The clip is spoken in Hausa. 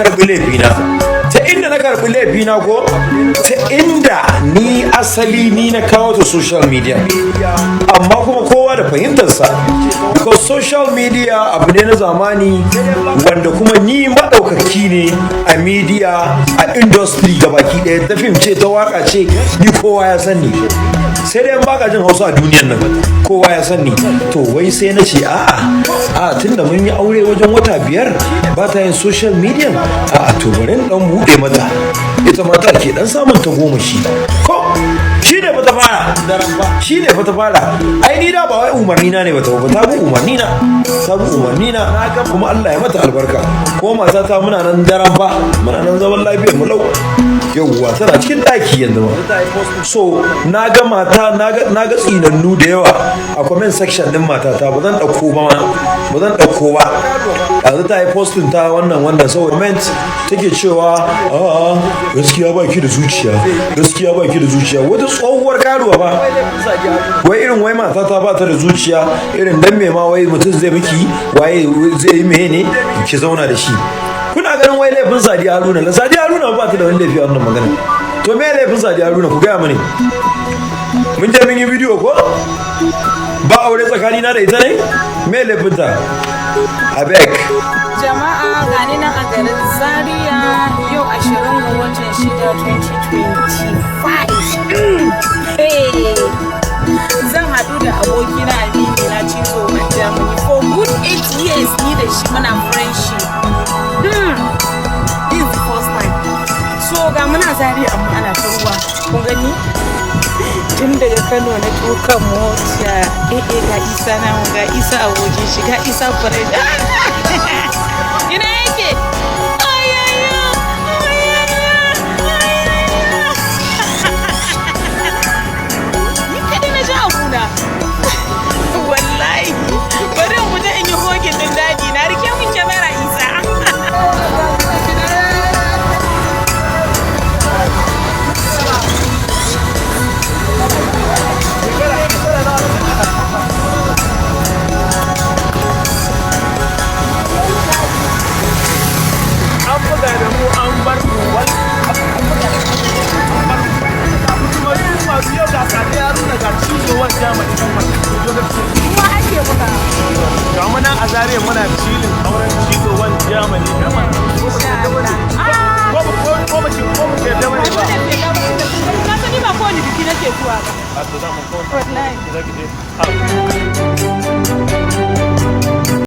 karɓi laifina. Ta inda na karɓi laifina ko ta inda ni asali ni na kawo ta social media, amma kuma kowa da fahimtarsa, because social media abu ne na zamani wanda kuma ni maɗaukaki ne a media, a industry gabaki ɗaya. Ta fim ce, ta waka ce, ni kowa ya sani, sai dai baka jin Hausa a duniyan nan, kowa ya sani. To wai sai na ce a'a tunda mun yi aure wajen wata 5 ba ta yin social media, to bari in dan buɗe mata, ita mata ke dan samun ta goma shi ko shi ne ta fara shi ne ta fara. Ai ni da ba wai umarni na ne ba ta bi umarni na, kuma Allah ya mata albarka. Ko mata ta muna nan daren ba, muna nan zaman lafiyar mu lau, yauwa tana cikin daki yanzu ma. So na ga mata, na ga tsinannu da yawa a comment section din matata, ba zan dauko ba yanzu ta yi postin ta wannan saboda comment take cewa gaskiya baki da zuciya, wata tsohuwar karuwa ba, wai irin wai matata ba ta da zuciya, irin dan me ma wai mutum zai miki waye zai yi mene ki zauna da shi. Kuna ganin wai laifin Sadiya Haruna ba ta da wani laifi a wannan magana. To me laifin Sadiya Haruna, ku gaya mani. Mun je mun yi bidiyo ko ba aure tsakani na da ita ne, me laifin ta? Abek jama'a gani nan a garin Zaria yau 20 ga watan 6 2025. Zan haɗu da abokina Abin na cizo a Germany for good 8 years, ni da shi muna friendship. This is the first time. So ga muna Zaria amma ana ta ruwa, kun gani? Tun daga Kano na tuka mota, ga Isa na ga Isa abokin shi, ga Isa friend. Ina yake? Ni kadai na ja abuna. Wallahi, bari mu je in yi hogin din daji na, rike mun kyamara Isa. a Zaria muna filin auren cikin Germany ko ba ke da bane ba na sani ba ko ni biki nake zuwa ba a to da mu ko wallahi zaki je